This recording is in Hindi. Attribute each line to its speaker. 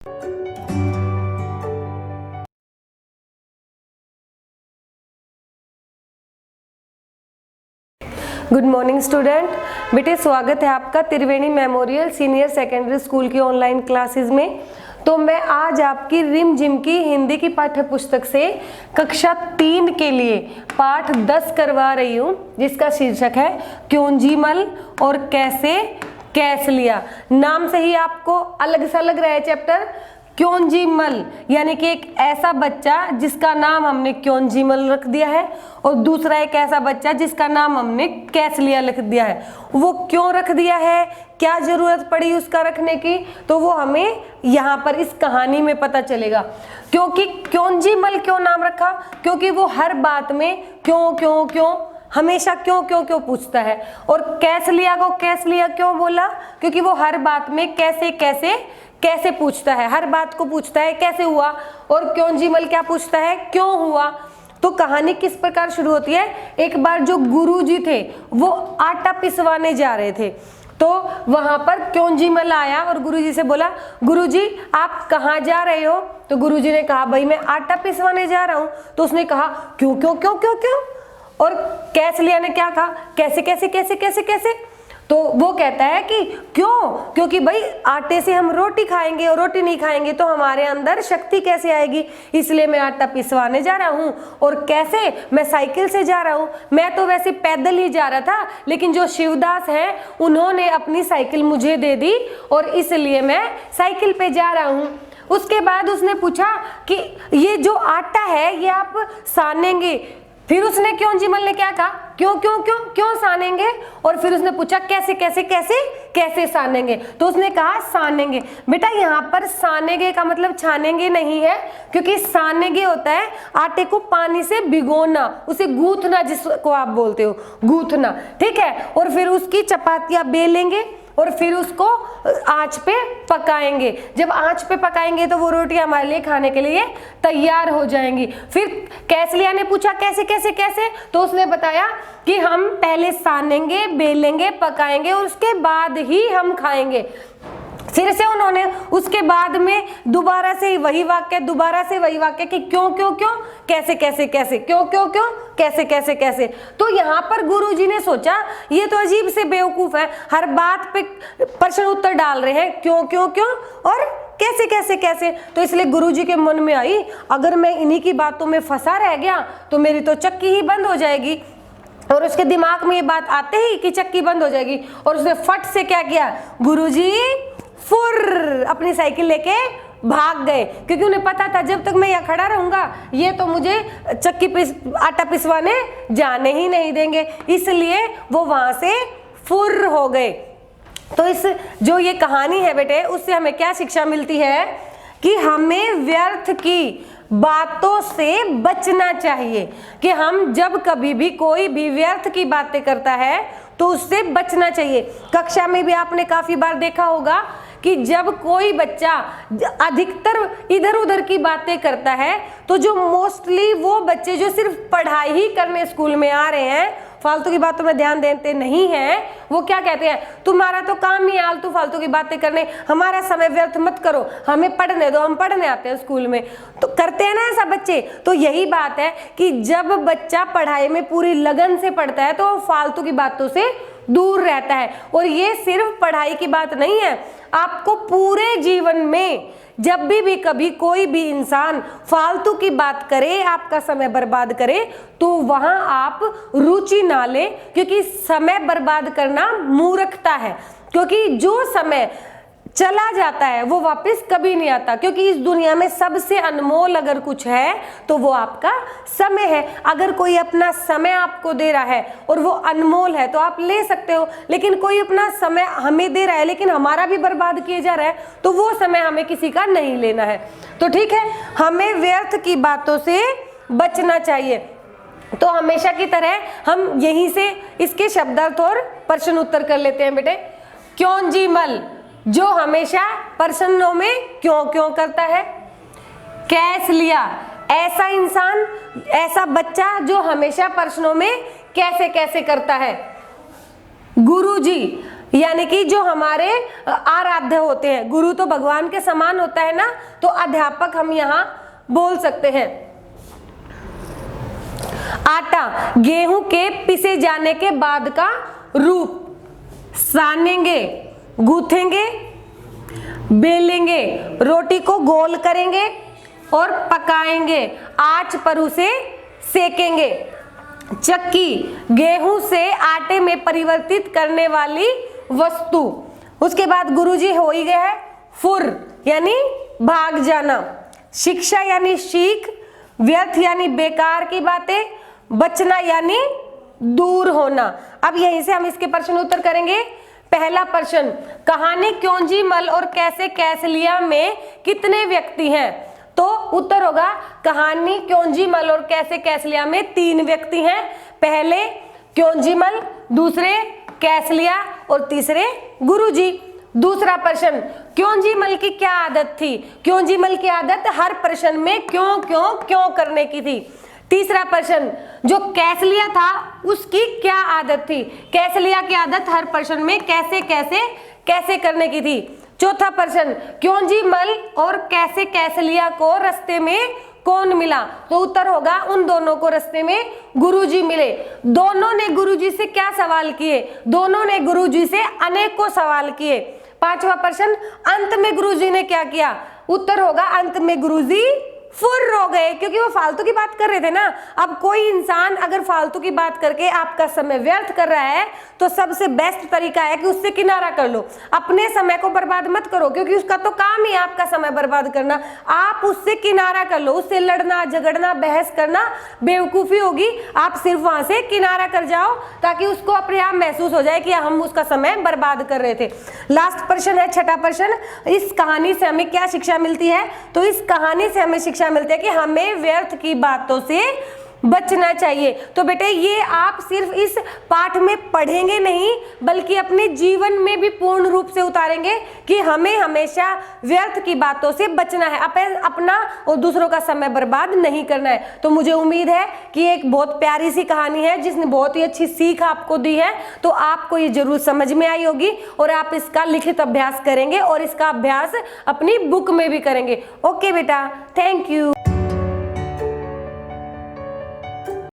Speaker 1: Good morning student. बेटे स्वागत है आपका त्रिवेणी मेमोरियल सीनियर सेकेंडरी स्कूल की ऑनलाइन क्लासेस में। तो मैं आज आपकी रिम जिम की हिंदी की पाठ्य पुस्तक से कक्षा 3 के लिए पाठ 10 करवा रही हूँ, जिसका शीर्षक है क्योंजीमल और कैसे कैस लिया। नाम से ही आपको अलग सा लग रहा है चैप्टर। क्योंजीमल यानी कि एक ऐसा बच्चा जिसका नाम हमने क्योंजीमल रख दिया है, और दूसरा एक ऐसा बच्चा जिसका नाम हमने कैस लिया लिख दिया है। वो क्यों रख दिया है, क्या जरूरत पड़ी उसका रखने की, तो वो हमें यहाँ पर इस कहानी में पता चलेगा। क्योंकि क्योंजीमल क्यों नाम रखा, क्योंकि वो हर बात में क्यों क्यों क्यों हमेशा क्यों क्यों क्यों पूछता है। और कैस लिया को कैस लिया क्यों बोला, क्योंकि वो हर बात में कैसे कैसे कैसे पूछता है, हर बात को पूछता है कैसे हुआ। और क्योंजीमल क्या पूछता है, क्यों हुआ। तो कहानी किस प्रकार शुरू होती है। एक बार जो गुरुजी थे वो आटा पिसवाने जा रहे थे, तो वहां पर क्योंजीमल आया और गुरुजी से बोला, गुरुजी आप कहाँ जा रहे हो। तो गुरुजी ने कहा, भाई मैं आटा पिसवाने जा रहा हूँ। तो उसने कहा, क्यों क्यों क्यों क्यों क्यों। और कैस लिया ने क्या कहा, कैसे कैसे कैसे कैसे कैसे। तो वो कहता है कि क्यों, क्योंकि भाई आटे से हम रोटी खाएंगे और रोटी नहीं खाएंगे तो हमारे अंदर शक्ति कैसे आएगी, इसलिए मैं आटा पिसवाने जा रहा हूँ। और कैसे, मैं साइकिल से जा रहा हूँ। मैं तो वैसे पैदल ही जा रहा था, लेकिन जो शिवदास हैं उन्होंने अपनी साइकिल मुझे दे दी और इसलिए मैं साइकिल पे जा रहा हूँ। उसके बाद उसने पूछा कि ये जो आटा है ये आप सानेंगे। फिर उसने क्योंजीमल ने क्या कहा, क्यों क्यों क्यों क्यों सानेंगे। और फिर उसने पूछा कैसे कैसे कैसे कैसे सानेंगे। तो उसने कहा सानेंगे। बेटा यहाँ पर सानेंगे का मतलब छानेंगे नहीं है, क्योंकि सानेंगे होता है आटे को पानी से भिगोना, उसे गूंथना, जिसको आप बोलते हो गूंथना, ठीक है। और फिर उसकी चपातियां बेलेंगे और फिर उसको आंच पे पकाएंगे। जब आंच पे पकाएंगे तो वो रोटी हमारे लिए खाने के लिए तैयार हो जाएंगी। फिर कैस लिया ने पूछा कैसे कैसे कैसे, तो उसने बताया कि हम पहले सानेंगे, बेलेंगे, पकाएंगे और उसके बाद ही हम खाएंगे। फिर से उन्होंने उसके बाद में दोबारा से वही वाक्य कि क्यों क्यों क्यों कैसे कैसे कैसे क्यों क्यों क्यों कैसे कैसे कैसे। तो यहाँ पर गुरुजी ने सोचा ये तो अजीब से बेवकूफ है, हर बात पे प्रश्न उत्तर डाल रहे हैं क्यों क्यों क्यों और कैसे कैसे कैसे। तो इसलिए गुरुजी के मन में आई, अगर मैं इन्हीं की बातों में फंसा रह गया तो मेरी तो चक्की ही बंद हो जाएगी। और उसके दिमाग में ये बात आते ही कि चक्की बंद हो जाएगी, और उसने फट से क्या किया, गुरुजी फुर अपनी साइकिल लेके भाग गए। क्योंकि उन्हें पता था जब तक मैं यहाँ खड़ा रहूंगा ये तो मुझे आटा पिसवाने जाने ही नहीं देंगे, इसलिए वो वहां से फुर हो गए। तो इस जो ये कहानी है बेटे, उससे हमें क्या शिक्षा मिलती है कि हमें व्यर्थ की बातों से बचना चाहिए। कि हम जब कभी भी कोई भी व्यर्थ की बातें करता है तो उससे बचना चाहिए। कक्षा में भी आपने काफी बार देखा होगा कि जब कोई बच्चा अधिकतर इधर उधर की बातें करता है तो जो मोस्टली वो बच्चे जो सिर्फ पढ़ाई ही करने स्कूल में आ रहे हैं, फालतू की बातों में ध्यान देते नहीं हैं, वो क्या कहते हैं, तुम्हारा तो काम ही आलतू फालतू की बातें करने, हमारा समय व्यर्थ मत करो, हमें पढ़ने दो, हम पढ़ने आते हैं स्कूल में। तो करते हैं ना ऐसा बच्चे। तो यही बात है कि जब बच्चा पढ़ाई में पूरी लगन से पढ़ता है तो वो फालतू की बातों से दूर रहता है। और ये सिर्फ पढ़ाई की बात नहीं है, आपको पूरे जीवन में जब भी कभी कोई भी इंसान फालतू की बात करे, आपका समय बर्बाद करे, तो वहां आप रुचि ना लें, क्योंकि समय बर्बाद करना मूर्खता है। क्योंकि जो समय चला जाता है वो वापस कभी नहीं आता। क्योंकि इस दुनिया में सबसे अनमोल अगर कुछ है तो वो आपका समय है। अगर कोई अपना समय आपको दे रहा है और वो अनमोल है तो आप ले सकते हो, लेकिन कोई अपना समय हमें दे रहा है लेकिन हमारा भी बर्बाद किए जा रहा है, तो वो समय हमें किसी का नहीं लेना है। तो ठीक है, हमें व्यर्थ की बातों से बचना चाहिए। तो हमेशा की तरह हम यहीं से इसके शब्दार्थ और प्रश्न उत्तर कर लेते हैं बेटे। क्योंजीमल जो हमेशा प्रश्नों में क्यों क्यों करता है। कैस लिया ऐसा इंसान, ऐसा बच्चा जो हमेशा प्रश्नों में कैसे कैसे करता है। गुरुजी यानी कि जो हमारे आराध्य होते हैं, गुरु तो भगवान के समान होता है ना, तो अध्यापक हम यहाँ बोल सकते हैं। आटा, गेहूं के पिसे जाने के बाद का रूप। सानेंगे, गूथेंगे, बेलेंगे, रोटी को गोल करेंगे और पकाएंगे, आंच पर उसे सेकेंगे। चक्की, गेहूं से आटे में परिवर्तित करने वाली वस्तु। उसके बाद गुरुजी हो ही गया है। फुर यानी भाग जाना। शिक्षा यानी सीख। व्यर्थ यानी बेकार की बातें। बचना यानी दूर होना। अब यहीं से हम इसके प्रश्न उत्तर करेंगे। पहला प्रश्न, कहानी क्योंजी मल और कैसे कैसलिया में कितने व्यक्ति हैं? तो उत्तर होगा कहानी क्योंजी मल और कैसे कैसलिया में 3 व्यक्ति हैं। पहले क्योंजी मल, दूसरे कैसलिया और तीसरे गुरुजी। दूसरा प्रश्न, क्योंजी मल की क्या आदत थी? क्योंजी मल की आदत हर प्रश्न में क्यों क्यों क्यों करने की थी। तीसरा प्रश्न, जो कैसलिया था उसकी क्या आदत थी? कैसलिया की आदत हर प्रश्न में कैसे कैसे कैसे करने की थी। चौथा प्रश्न, क्योंजी मल और कैसे कैसलिया को रास्ते में कौन मिला? तो उत्तर होगा उन दोनों को रास्ते में गुरुजी मिले। दोनों ने गुरुजी से क्या सवाल किए? दोनों ने गुरुजी से अनेकों सवाल किए। पांचवा प्रश्न, अंत में गुरुजी ने क्या किया? उत्तर होगा अंत में गुरुजी फुर्र हो गए, क्योंकि वो फालतू की बात कर रहे थे ना। अब कोई इंसान अगर फालतू की बात करके आपका समय व्यर्थ कर रहा है तो सबसे बेस्ट तरीका है कि उससे किनारा कर लो। अपने समय को बर्बाद मत करो, क्योंकि उसका तो काम ही है आपका समय बर्बाद करना। आप उससे किनारा कर लो। उससे लड़ना, झगड़ना, बहस करना बेवकूफ़ी होगी। आप सिर्फ वहां से किनारा कर जाओ ताकि उसको अपने आप महसूस हो जाए कि हम उसका समय बर्बाद कर रहे थे। लास्ट प्रश्न है, छठा प्रश्न, इस कहानी से हमें क्या शिक्षा मिलती है? तो इस कहानी से हमें शिक्षा मिलती है कि हमें व्यर्थ की बातों से बचना चाहिए। तो बेटे ये आप सिर्फ इस पाठ में पढ़ेंगे नहीं, बल्कि अपने जीवन में भी पूर्ण रूप से उतारेंगे कि हमें हमेशा व्यर्थ की बातों से बचना है, अपना और दूसरों का समय बर्बाद नहीं करना है। तो मुझे उम्मीद है कि एक बहुत प्यारी सी कहानी है जिसने बहुत ही अच्छी सीख आपको दी है। तो आपको ये जरूर समझ में आई होगी और आप इसका लिखित अभ्यास करेंगे और इसका अभ्यास अपनी बुक में भी करेंगे। ओके बेटा, थैंक यू।